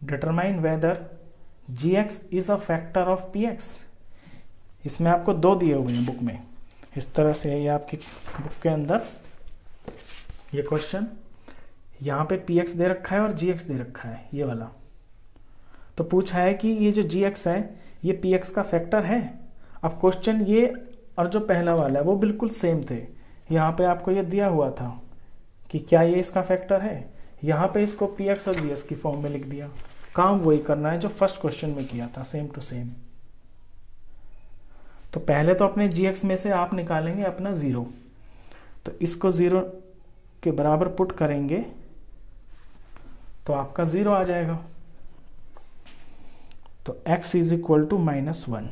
Determine whether gx is a factor of px। इसमें आपको 2 दिए हुए हैं बुक में, इस तरह से ये आपकी बुक के अंदर ये क्वेश्चन, यहाँ पे px दे रखा है और gx दे रखा है ये वाला। तो पूछा है कि ये जो gx है ये px का फैक्टर है। अब क्वेश्चन ये और जो पहला वाला है वो बिल्कुल सेम थे। यहाँ पे आपको ये दिया हुआ था कि क्या ये इसका फैक्टर है, यहाँ पे इसको px और gx की फॉर्म में लिख दिया। काम वही करना है जो फर्स्ट क्वेश्चन में किया था, सेम टू सेम। तो पहले तो अपने gx में से आप निकालेंगे अपना 0, तो इसको 0 के बराबर पुट करेंगे तो आपका 0 आ जाएगा। तो x इज इक्वल टू -1।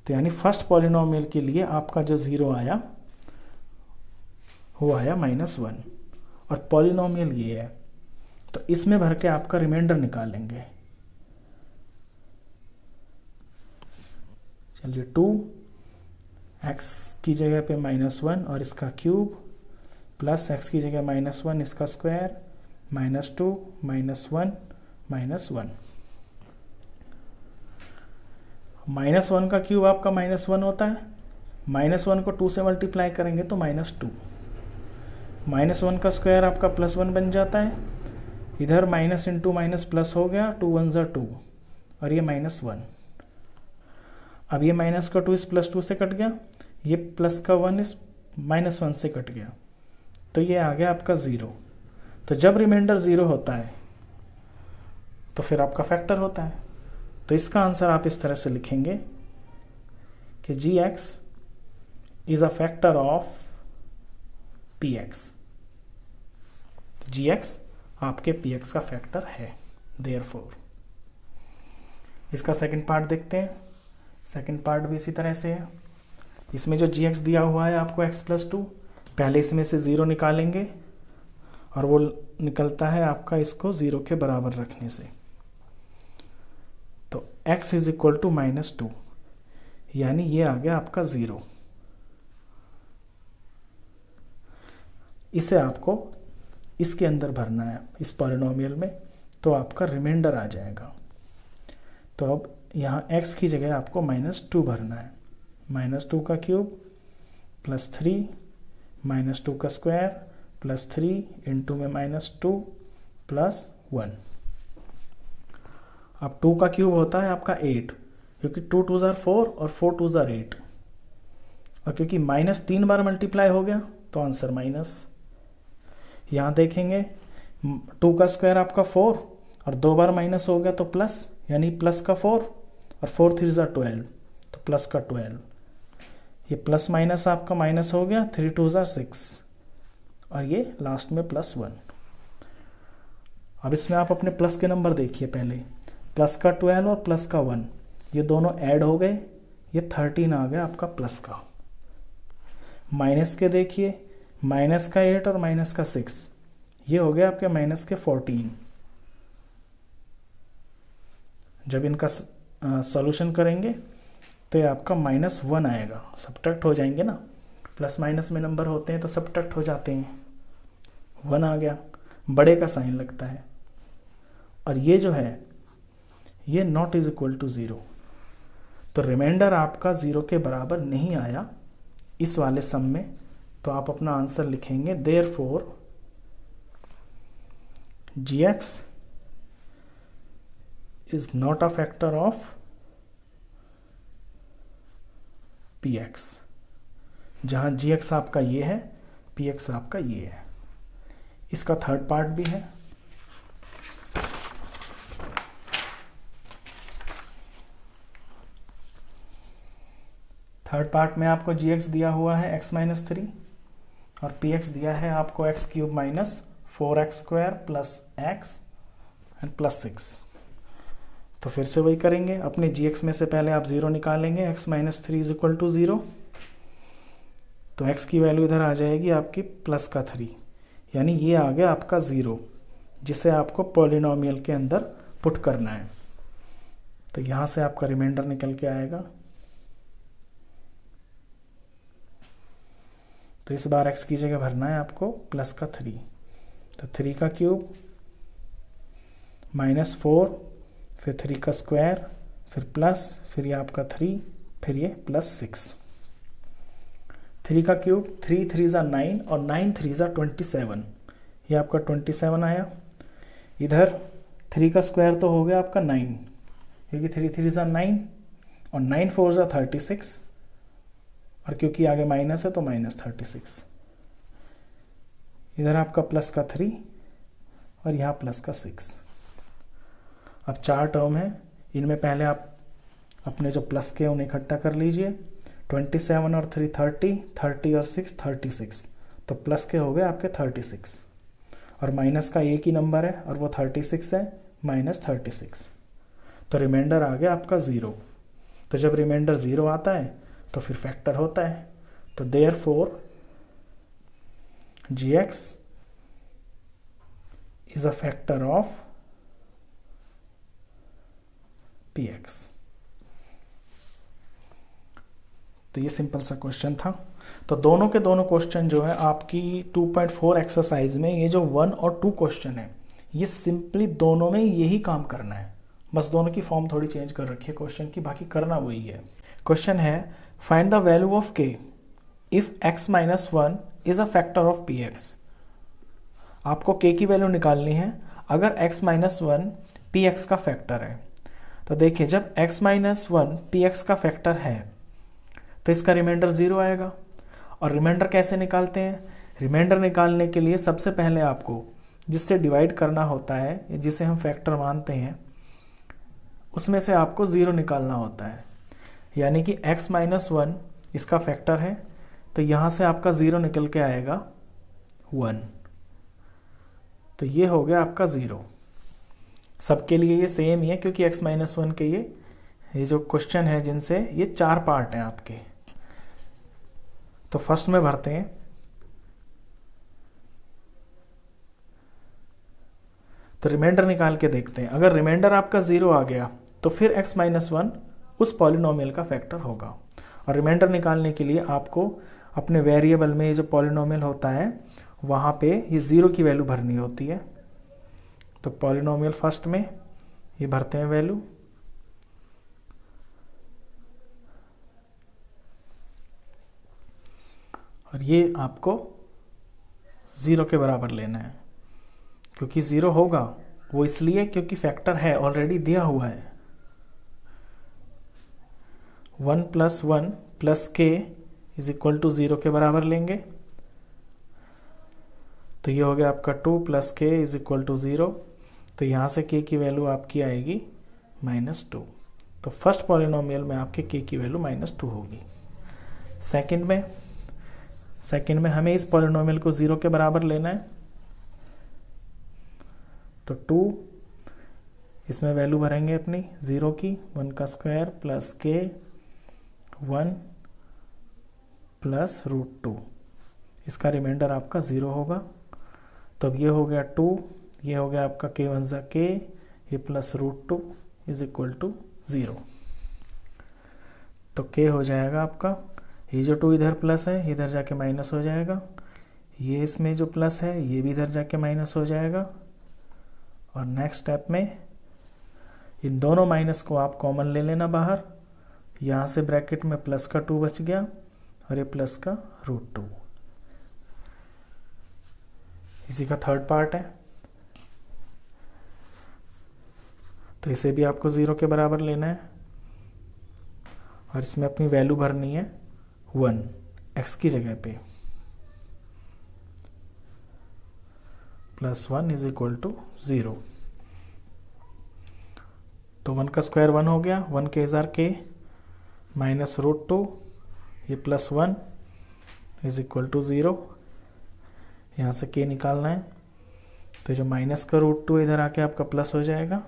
तो यानी फर्स्ट पॉलिनोमियल के लिए आपका जो 0 आया वो आया -1, और पॉलिनोमियल ये है। तो इसमें भर के आपका रिमाइंडर निकालेंगे। चलिए 2 x की जगह पे -1 और इसका क्यूब, प्लस x की जगह -1 इसका स्क्वायर, -2 -1 -1। -1 का क्यूब आपका -1 होता है, -1 को 2 से मल्टीप्लाई करेंगे तो -2, -1 का स्क्वायर आपका +1 बन जाता है। इधर माइनस इंटू माइनस प्लस हो गया, 2 1 ज़ा 2 और ये -1। अब ये माइनस का 2 इस +2 से कट गया, ये प्लस का 1 इस -1 से कट गया, तो ये आ गया आपका 0। तो जब रिमाइंडर 0 होता है तो फिर आपका फैक्टर होता है। तो इसका आंसर आप इस तरह से लिखेंगे कि gx is a factor of px। gx आपके px का फैक्टर है, देयरफॉर। इसका सेकंड पार्ट देखते हैं। सेकंड पार्ट भी इसी तरह से है। इसमें जो gx दिया हुआ है आपको x+2, पहले इसमें से 0 निकालेंगे और वो निकलता है आपका इसको 0 के बराबर रखने से। तो x इज इक्वल टू -2, यानी ये आ गया आपका 0। इसे आपको इसके अंदर भरना है, इस पॉलिनोमियल में, तो आपका रिमाइंडर आ जाएगा। तो अब यहाँ x की जगह आपको -2 भरना है। -2 का क्यूब +3 -2 का स्क्वायर +3 इंटू में -2 +1। अब 2 का क्यूब होता है आपका 8, क्योंकि 2 2 ज़ा 4 और 4 2 ज़ा 8, और क्योंकि -3 बार मल्टीप्लाई हो गया तो आंसर माइनस। यहाँ देखेंगे 2 का स्क्वायर आपका 4 और 2 बार माइनस हो गया तो प्लस, यानी प्लस का 4 और 4 3 ज़ा 12, तो प्लस का 12। ये प्लस माइनस आपका माइनस हो गया, 3 2 ज़ा 6 और ये लास्ट में +1। अब इसमें आप अपने प्लस के नंबर देखिए। पहले प्लस का 12 और प्लस का 1, ये दोनों ऐड हो गए, ये 13 आ गया आपका प्लस का। माइनस के देखिए, माइनस का 8 और माइनस का 6, ये हो गया आपके माइनस के 14। जब इनका सॉल्यूशन करेंगे तो ये आपका -1 आएगा। सब्ट्रैक्ट हो जाएंगे ना, प्लस माइनस में नंबर होते हैं तो सब्ट्रैक्ट हो जाते हैं। 1 आ गया, बड़े का साइन लगता है, और ये जो है ये नॉट इज इक्वल टू 0। तो रिमाइंडर आपका 0 के बराबर नहीं आया इस वाले सम में। तो आप अपना आंसर लिखेंगे therefore gx is not a factor of px। जहां gx आपका ये है, px आपका ये है। इसका थर्ड पार्ट भी है। थर्ड पार्ट में आपको gx दिया हुआ है x-3 और px दिया है आपको x³ - 4x² + x एंड +6। तो फिर से वही करेंगे। अपने gx में से पहले आप 0 निकालेंगे, x-3 = 0। तो x की वैल्यू इधर आ जाएगी आपकी +3, यानी ये आ गया आपका 0, जिसे आपको पॉलिनोमियल के अंदर पुट करना है। तो यहाँ से आपका रिमाइंडर निकल के आएगा। तो इस बार x की जगह भरना है आपको +3। तो 3 का क्यूब -4, फिर 3 का स्क्वायर, फिर प्लस, फिर ये आपका 3, फिर ये +6। 3 का क्यूब, 3 3 ज़ा 9 और 9 3 ज़ा 27, ये आपका 27 आया। इधर 3 का स्क्वायर तो हो गया आपका 9, क्योंकि 3 3 ज़ा 9 और 9 4 ज़ा 36, और क्योंकि आगे माइनस है तो -36। इधर आपका प्लस का 3 और यहाँ प्लस का 6। अब 4 टर्म है, इनमें पहले आप अपने जो प्लस के उन्हें इकट्ठा कर लीजिए। 27 और 3 30, 30 और 6 36, तो प्लस के हो गए आपके 36, और माइनस का एक ही नंबर है और वो 36 है, -36, तो रिमाइंडर आ गया आपका 0। तो जब रिमाइंडर 0 आता है तो फिर फैक्टर होता है, तो therefore gx is a factor of px। तो ये सिंपल सा क्वेश्चन था। तो दोनों के दोनों क्वेश्चन जो है आपकी 2.4 एक्सरसाइज में, ये जो 1 और 2 क्वेश्चन है, ये सिंपली दोनों में यही काम करना है, बस दोनों की फॉर्म थोड़ी चेंज कर रखी है क्वेश्चन की, बाकी करना वही है। क्वेश्चन है find the value of k if x - 1 is a factor of px। आपको k की वैल्यू निकालनी है अगर x - 1 px का फैक्टर है। तो देखिए, जब x - 1 px का फैक्टर है तो इसका रिमाइंडर 0 आएगा। और रिमाइंडर कैसे निकालते हैं? रिमाइंडर निकालने के लिए सबसे पहले आपको जिससे डिवाइड करना होता है, जिसे हम फैक्टर मानते हैं, उसमें से आपको 0 निकालना होता है। यानी कि x - 1 इसका फैक्टर है, तो यहाँ से आपका 0 निकल के आएगा 1, तो ये हो गया आपका 0। सबके लिए ये सेम ही है, क्योंकि x - 1 के ये जो क्वेश्चन है जिनसे ये 4 पार्ट हैं आपके। तो फर्स्ट में भरते हैं। तो रिमाइंडर निकाल के देखते हैं। अगर रिमाइंडर आपका 0 आ गया तो फिर x - 1 उस पॉलिनोमियल का फैक्टर होगा। और रिमाइंडर निकालने के लिए आपको अपने वेरिएबल में ये जो पॉलिनोमियल होता है वहाँ पे ये 0 की वैल्यू भरनी होती है। तो पॉलिनोमियल फर्स्ट में ये भरते हैं वैल्यू, और ये आपको 0 के बराबर लेना है। क्योंकि 0 होगा वो इसलिए क्योंकि फैक्टर है, ऑलरेडी दिया हुआ है। 1 + 1 + k = 0 के बराबर लेंगे। तो ये हो गया आपका 2 + k = 0। तो यहाँ से k की वैल्यू आपकी आएगी -2। तो फर्स्ट पॉलिनोमियल में आपके k की वैल्यू -2 होगी। सेकंड में हमें इस पॉलिनोमियल को 0 के बराबर लेना है। तो 2, इसमें वैल्यू भरेंगे अपनी 0 की, 1 का स्क्वायर + k 1 + √2, इसका रिमाइंडर आपका 0 होगा। तो अब ये हो गया 2, ये हो गया आपका k 1 = k, ये + √2 = 0। तो k हो जाएगा आपका, ये जो 2 इधर प्लस है इधर जाके माइनस हो जाएगा, ये इसमें जो प्लस है ये भी इधर जाके माइनस हो जाएगा। और नेक्स्ट स्टेप में इन दोनों माइनस को आप कॉमन ले लेना बाहर। यहाँ से ब्रैकेट में प्लस का 2 बच गया और ये प्लस का √2। इसी का थर्ड पार्ट है, तो इसे भी आपको 0 के बराबर लेना है और इसमें अपनी वैल्यू भरनी है 1 x की जगह पे, +1 = 0। तो 1 का स्क्वायर 1 हो गया, 1 k * k -√2, ये +1 = 0। यहाँ से k निकालना है, तो जो माइनस का √2 इधर आके आपका प्लस हो जाएगा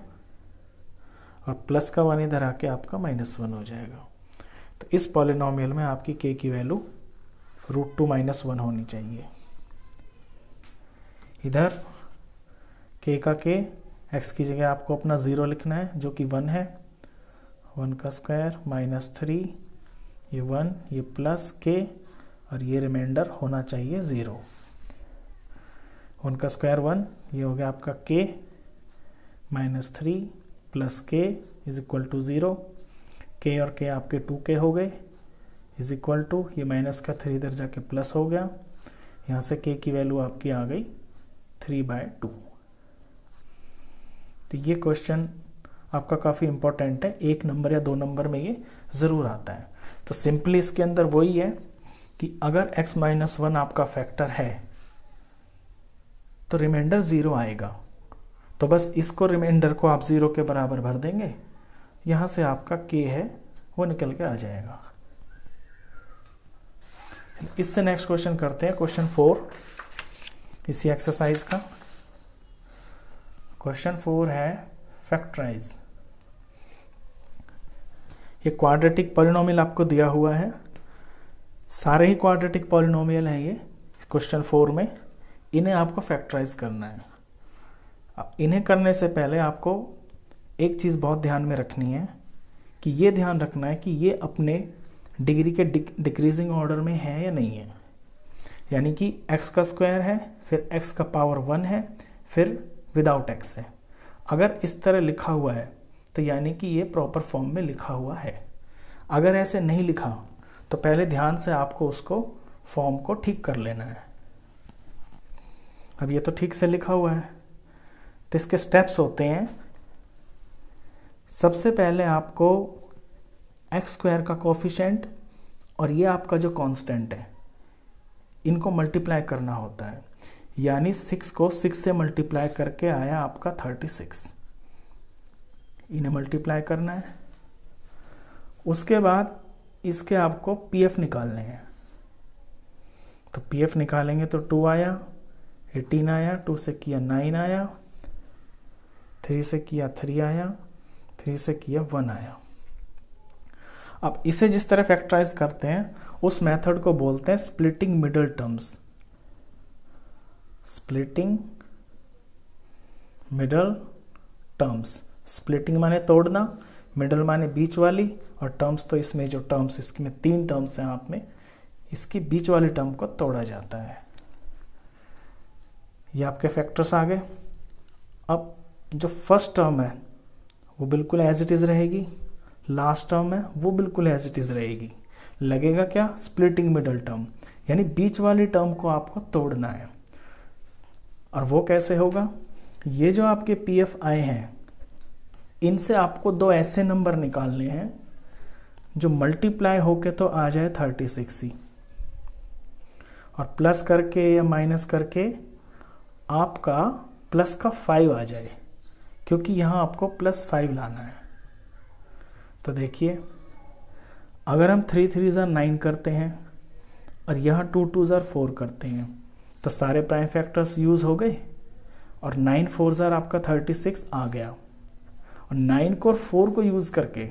और प्लस का 1 इधर आके आपका -1 हो जाएगा। तो इस पॉलिनोमियल में आपकी k की वैल्यू √2 - 1 होनी चाहिए। इधर k का k, x की जगह आपको अपना 0 लिखना है जो कि 1 है, 1 का स्क्वायर -3, ये 1, ये प्लस k और ये रिमाइंडर होना चाहिए 0। 1 का स्क्वायर 1, ये हो गया आपका k -3 प्लस के इज इक्वल टू 0, के और के आपके 2k हो गए इज इक्वल टू, ये माइनस का 3 इधर जाके प्लस हो गया, यहाँ से k की वैल्यू आपकी आ गई 3/2। तो ये क्वेश्चन आपका काफ़ी इंपॉर्टेंट है, 1 नंबर या 2 नंबर में ये ज़रूर आता है। तो सिंपली इसके अंदर वही है कि अगर x-1 आपका फैक्टर है तो रिमाइंडर 0 आएगा, तो बस इसको रिमाइंडर को आप 0 के बराबर भर देंगे, यहाँ से आपका k है वो निकल के आ जाएगा। इससे नेक्स्ट क्वेश्चन करते हैं, क्वेश्चन 4 इसी एक्सरसाइज का। क्वेश्चन 4 है फैक्टराइज। ये क्वाड्रेटिक पॉलिनोमियल आपको दिया हुआ है, सारे ही क्वाड्रेटिक पॉलिनोमियल हैं ये क्वेश्चन 4 में, इन्हें आपको फैक्टराइज करना है। इन्हें करने से पहले आपको एक चीज़ बहुत ध्यान में रखनी है कि ये ध्यान रखना है कि ये अपने डिग्री के डिक्रीजिंग ऑर्डर में है या नहीं है, यानी कि x का स्क्वायर है, फिर x का पावर 1 है, फिर विदाउट x है। अगर इस तरह लिखा हुआ है तो यानी कि ये प्रॉपर फॉर्म में लिखा हुआ है। अगर ऐसे नहीं लिखा तो पहले ध्यान से आपको उसको फॉर्म को ठीक कर लेना है। अब ये तो ठीक से लिखा हुआ है, तो इसके स्टेप्स होते हैं। सबसे पहले आपको एक्स स्क्वायर का कोफिशिएंट और ये आपका जो कांस्टेंट है इनको मल्टीप्लाई करना होता है, यानी 6 को 6 से मल्टीप्लाई करके आया आपका 36, इन्हें मल्टीप्लाई करना है। उसके बाद इसके आपको पीएफ निकालने हैं, तो पीएफ निकालेंगे तो 2 आया, 18 आया, 2 से किया 9 आया, 3 से किया 3 आया, 3 से किया 1 आया। अब इसे जिस तरह फैक्टराइज करते हैं उस मेथड को बोलते हैं splitting middle terms. Splitting middle terms, splitting माने तोड़ना, मिडल माने बीच वाली, और टर्म्स तो इसमें जो टर्म्स, इसमें 3 टर्म्स हैं आप में, इसकी बीच वाली टर्म को तोड़ा जाता है। ये आपके फैक्टर्स आ गए। अब जो फर्स्ट टर्म है वो बिल्कुल एज इट इज़ रहेगी, लास्ट टर्म है वो बिल्कुल एज इट इज़ रहेगी। लगेगा क्या? स्प्लिटिंग मिडल टर्म, यानी बीच वाली टर्म को आपको तोड़ना है। और वो कैसे होगा? ये जो आपके पीएफ आए हैं इनसे आपको 2 ऐसे नंबर निकालने हैं जो मल्टीप्लाई होके तो आ जाए 36 ही, और प्लस करके या माइनस करके आपका प्लस का 5 आ जाए, क्योंकि यहाँ आपको +5 लाना है। तो देखिए, अगर हम 3 3 9 करते हैं और यहाँ 2 2 4 करते हैं तो सारे प्राइम फैक्टर्स यूज़ हो गए, और 9 4 आपका 36 आ गया। और 9 को और 4 को यूज़ करके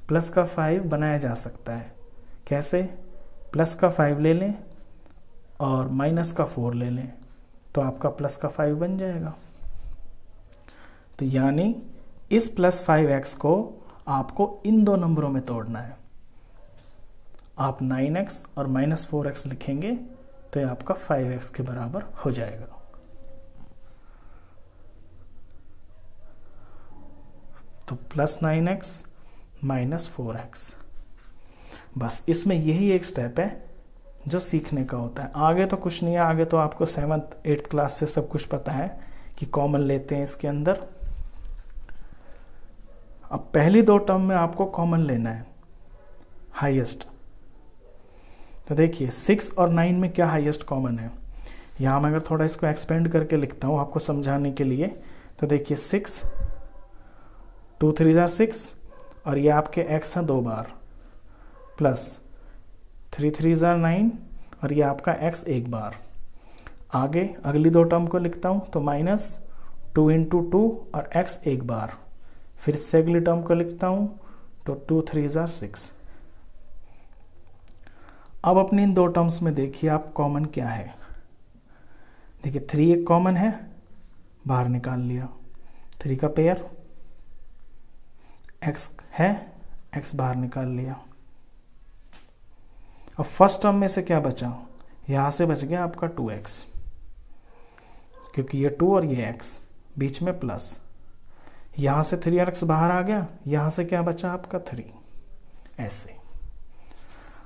प्लस का 5 बनाया जा सकता है। कैसे? प्लस का 5 ले लें और माइनस का 4 ले लें, तो आपका प्लस का 5 बन जाएगा। तो यानी इस +5x को आपको इन 2 नंबरों में तोड़ना है। आप 9x और -4x लिखेंगे तो ये आपका 5x के बराबर हो जाएगा। तो +9x -4x, बस इसमें यही एक स्टेप है जो सीखने का होता है। आगे तो कुछ नहीं है, आगे तो आपको 7th 8th क्लास से सब कुछ पता है कि कॉमन लेते हैं इसके अंदर। अब पहली 2 टर्म में आपको कॉमन लेना है हाईएस्ट। तो देखिए 6 और 9 में क्या हाईएस्ट कॉमन है, यहाँ मैं अगर थोड़ा इसको एक्सपेंड करके लिखता हूँ आपको समझाने के लिए, तो देखिए 6 2 3 6, और ये आपके x है 2 बार, प्लस 3 3 9, और ये आपका x 1 बार। आगे अगली 2 टर्म को लिखता हूँ तो -2 × 2 और x 1 बार, फिर से अगली टर्म को लिखता हूँ तो 2 3 6। अब अपनी इन 2 टर्म्स में देखिए आप कॉमन क्या है। देखिए 3 एक कॉमन है, बाहर निकाल लिया, 3 का पेयर, x है, x बाहर निकाल लिया। अब फर्स्ट टर्म में से क्या बचा? यहाँ से बच गया आपका 2x, क्योंकि ये 2 और ये x, बीच में प्लस, यहाँ से 3x बाहर आ गया, यहाँ से क्या बचा आपका 3, ऐसे।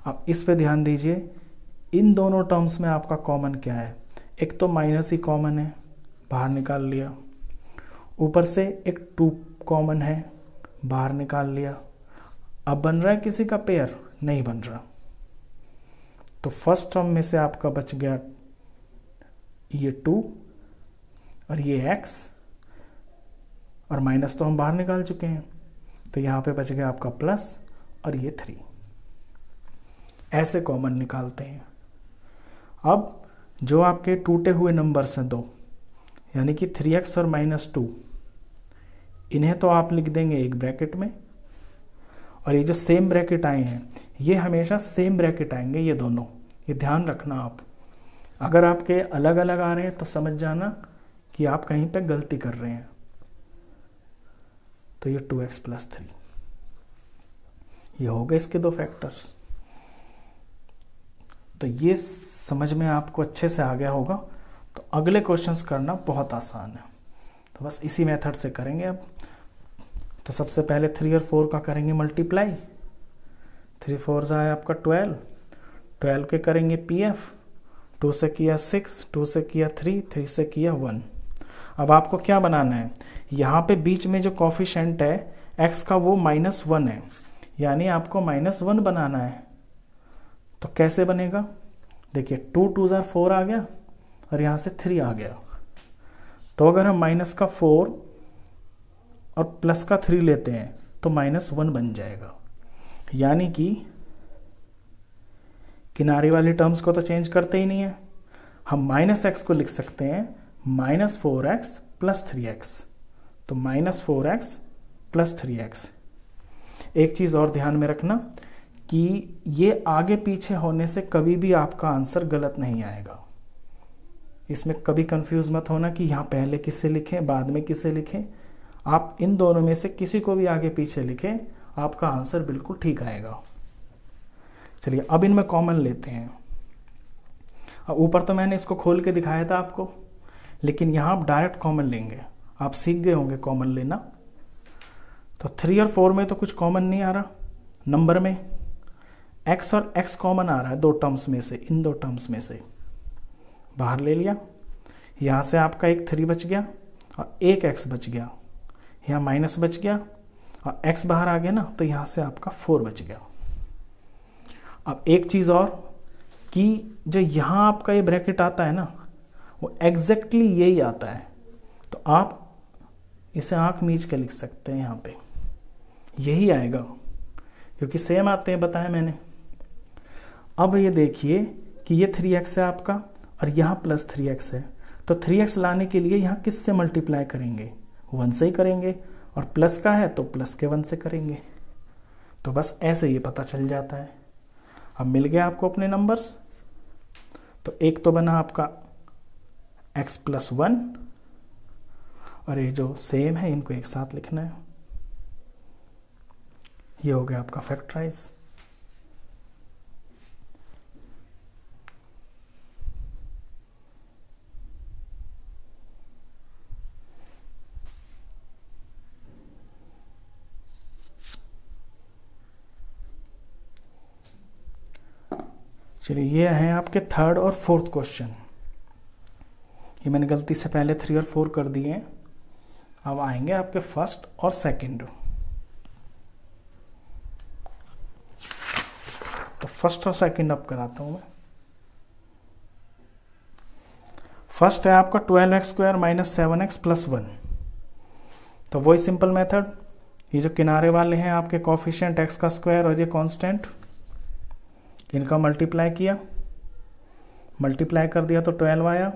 अब इस पे ध्यान दीजिए, इन दोनों टर्म्स में आपका कॉमन क्या है, एक तो माइनस ही कॉमन है, बाहर निकाल लिया, ऊपर से एक 2 कॉमन है, बाहर निकाल लिया। अब बन रहा है किसी का पेयर, नहीं बन रहा, तो फर्स्ट टर्म में से आपका बच गया ये 2 और ये x, और माइनस तो हम बाहर निकाल चुके हैं, तो यहाँ पे बच गया आपका प्लस और ये 3। ऐसे कॉमन निकालते हैं। अब जो आपके टूटे हुए नंबर्स हैं 2, यानी कि 3x और -2, इन्हें तो आप लिख देंगे एक ब्रैकेट में, और ये जो सेम ब्रैकेट आए हैं ये हमेशा सेम ब्रैकेट आएंगे, ये दोनों, ये ध्यान रखना आप। अगर आपके अलग अलग आ रहे हैं तो समझ जाना कि आप कहीं पे गलती कर रहे हैं। तो ये 2x + 3, ये हो गए इसके 2 फैक्टर्स। तो ये समझ में आपको अच्छे से आ गया होगा, तो अगले क्वेश्चंस करना बहुत आसान है। तो बस इसी मेथड से करेंगे अब। तो सबसे पहले 3 और 4 का करेंगे मल्टीप्लाई। 3 4 आया आपका 12, 12 के करेंगे PF, 2 से किया 6, 2 से किया 3, 3 से किया 1। अब आपको क्या बनाना है, यहाँ पे बीच में जो कोफिशिएंट है x का वो -1 है, यानी आपको -1 बनाना है। तो कैसे बनेगा, देखिए 2 2 4 आ गया और यहाँ से 3 आ गया। तो अगर हम -4 और +3 लेते हैं तो -1 बन जाएगा, यानी कि किनारे वाली टर्म्स को तो चेंज करते ही नहीं है। हम -x को लिख सकते हैं -4x + 3x, तो -4x + 3x। एक चीज़ और ध्यान में रखना कि ये आगे पीछे होने से कभी भी आपका आंसर गलत नहीं आएगा। इसमें कभी कंफ्यूज मत होना कि यहाँ पहले किसे लिखें बाद में किसे लिखें। आप इन दोनों में से किसी को भी आगे पीछे लिखें, आपका आंसर बिल्कुल ठीक आएगा। चलिए अब इनमें कॉमन लेते हैं। अब ऊपर तो मैंने इसको खोल के दिखाया था आपको, लेकिन यहाँ आप डायरेक्ट कॉमन लेंगे। आप सीख गए होंगे कॉमन लेना। तो 3 और 4 में तो कुछ कॉमन नहीं आ रहा नंबर में, x और x कॉमन आ रहा है 2 टर्म्स में से, इन 2 टर्म्स में से बाहर ले लिया। यहाँ से आपका एक 3 बच गया और एक x बच गया, यहाँ माइनस बच गया और x बाहर आ गया ना, तो यहाँ से आपका 4 बच गया। अब एक चीज़ और कि जो यहाँ आपका ये ब्रैकेट आता है ना, वो एग्जैक्टली यही आता है। तो आप इसे आँख मीच के लिख सकते हैं, यहाँ पे यही आएगा क्योंकि सेम आते हैं, बताया मैंने। अब ये देखिए कि ये 3x है आपका और यहाँ +3x है, तो 3x लाने के लिए यहाँ किससे मल्टीप्लाई करेंगे, 1 से ही करेंगे, और प्लस का है तो प्लस के 1 से करेंगे। तो बस ऐसे ये पता चल जाता है। अब मिल गया आपको अपने नंबर्स। तो एक तो बना आपका x + 1, और ये जो सेम है इनको एक साथ लिखना है। ये हो गया आपका फैक्टराइज। चलिए ये है आपके 3rd और 4th क्वेश्चन। ये मैंने गलती से पहले 3 और 4 कर दिए हैं। अब आएंगे आपके 1st और 2nd। तो 1st और 2nd अब कराता हूं मैं। 1st है आपका 12x² - 7x + 1। तो वही सिंपल मेथड, ये जो किनारे वाले हैं आपके कोफिशिएंट x का स्क्वायर और ये कांस्टेंट, इनका मल्टीप्लाई किया, मल्टीप्लाई कर दिया तो 12 आया।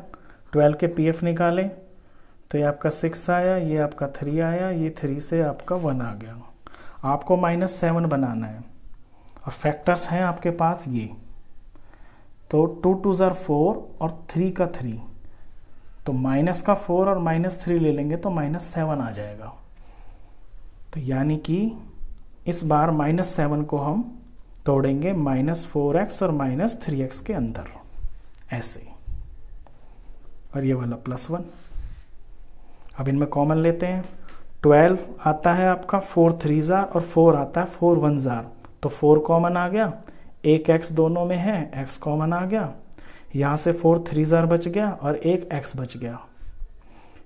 12 के PF निकाले तो ये आपका 6 आया, ये आपका 3 आया, ये 3 से आपका 1 आ गया। आपको -7 बनाना है और फैक्टर्स हैं आपके पास ये। तो 2 2 4 और 3 का 3, तो माइनस का 4 और -3 ले लेंगे तो -7 आ जाएगा। तो यानी कि इस बार -7 को हम तोड़ेंगे -4x और -3x के अंदर, ऐसे। और ये वाला +1। अब इनमें कॉमन लेते हैं। 12 आता है आपका 4 3 जार और 4 आता है 4 1 जार, तो 4 कॉमन आ गया, एक x दोनों में है, x कॉमन आ गया, यहाँ से 4 3 जार बच गया और एक x बच गया,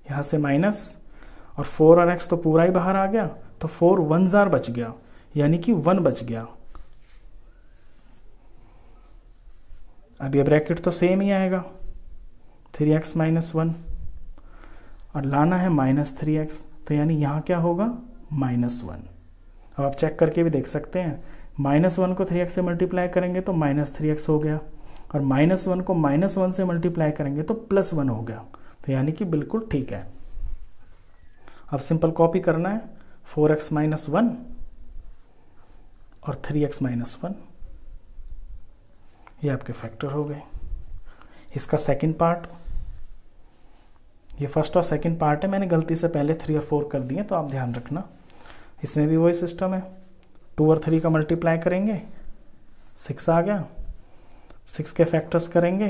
यहाँ से माइनस और 4 और x तो पूरा ही बाहर आ गया, तो 4 1 जार बच गया, यानी कि 1 बच गया। अब ये ब्रैकेट तो सेम ही आएगा 3x माइनस 1 और लाना है माइनस 3x, तो यानी यहाँ क्या होगा -1। अब आप चेक करके भी देख सकते हैं, -1 को 3x से मल्टीप्लाई करेंगे तो -3x हो गया और -1 को -1 से मल्टीप्लाई करेंगे तो +1 हो गया, तो यानी कि बिल्कुल ठीक है। अब सिंपल कॉपी करना है 4x माइनस 1 और 3x माइनस 1, ये आपके फैक्टर हो गए। इसका सेकंड पार्ट, ये फर्स्ट और सेकंड पार्ट है, मैंने गलती से पहले 3 और 4 कर दिए, तो आप ध्यान रखना। इसमें भी वही सिस्टम है, 2 और 3 का मल्टीप्लाई करेंगे 6 आ गया, 6 के फैक्टर्स करेंगे,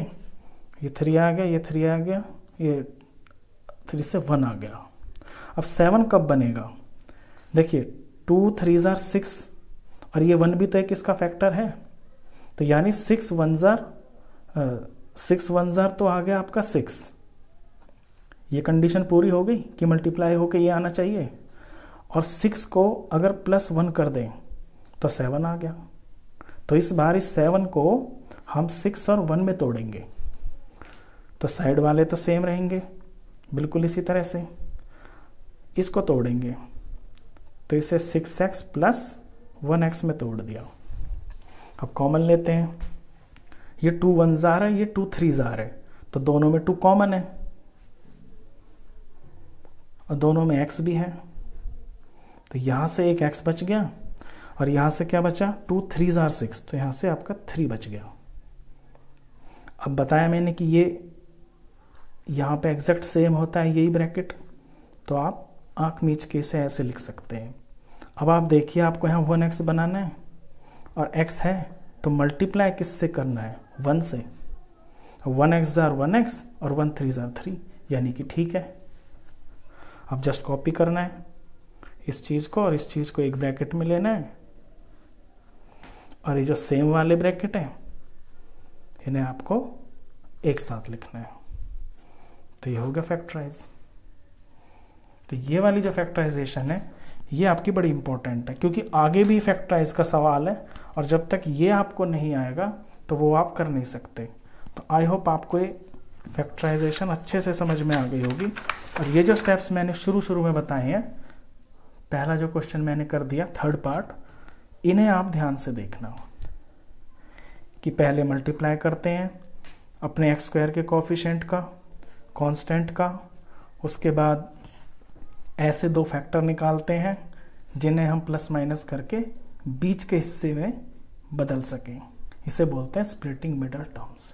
ये 3 आ गया, ये 3 आ गया, ये 3 से 1 आ गया। अब 7 कब बनेगा, देखिए 2 3 जार 6 और ये 1 भी तो एक इसका फैक्टर है, तो यानी 6 1 जार तो आ गया आपका 6। ये कंडीशन पूरी हो गई कि मल्टीप्लाई होके ये आना चाहिए, और 6 को अगर +1 कर दें तो 7 आ गया। तो इस बार इस 7 को हम 6 और 1 में तोड़ेंगे, तो साइड वाले तो सेम रहेंगे बिल्कुल इसी तरह से, इसको तोड़ेंगे तो इसे 6x + 1x में तोड़ दिया। अब कॉमन लेते हैं, ये 2 1 जार है, ये 2 3 जार है, तो दोनों में 2 कॉमन है और दोनों में x भी है, तो यहाँ से एक x बच गया और यहाँ से क्या बचा 2 3 जार 6, तो यहाँ से आपका 3 बच गया। अब बताया मैंने कि ये यहाँ पे एग्जैक्ट सेम होता है यही ब्रैकेट, तो आप आँख मीच के इसे ऐसे लिख सकते हैं। अब आप देखिए आपको यहाँ 1x बनाना है और x है तो मल्टीप्लाई किससे करना है 1 से, 1x जार 1x और 1 3 जार 3, यानी कि ठीक है। अब जस्ट कॉपी करना है इस चीज़ को और इस चीज़ को एक ब्रैकेट में लेना है, और ये जो सेम वाले ब्रैकेट है इन्हें आपको एक साथ लिखना है, तो ये हो गया फैक्टराइज। तो ये वाली जो फैक्टराइजेशन है ये आपकी बड़ी इंपॉर्टेंट है, क्योंकि आगे भी फैक्टराइज का सवाल है और जब तक ये आपको नहीं आएगा तो वो आप कर नहीं सकते। तो आई होप आपको ये फैक्टराइजेशन अच्छे से समझ में आ गई होगी। और ये जो स्टेप्स मैंने शुरू में बताए हैं, पहला जो क्वेश्चन मैंने कर दिया थर्ड पार्ट, इन्हें आप ध्यान से देखना कि पहले मल्टीप्लाई करते हैं अपने x² के कोफिशिएंट का, कांस्टेंट का, उसके बाद ऐसे 2 फैक्टर निकालते हैं जिन्हें हम प्लस माइनस करके बीच के हिस्से में बदल सकें, इसे बोलते हैं स्प्लिटिंग मिडल टर्म्स।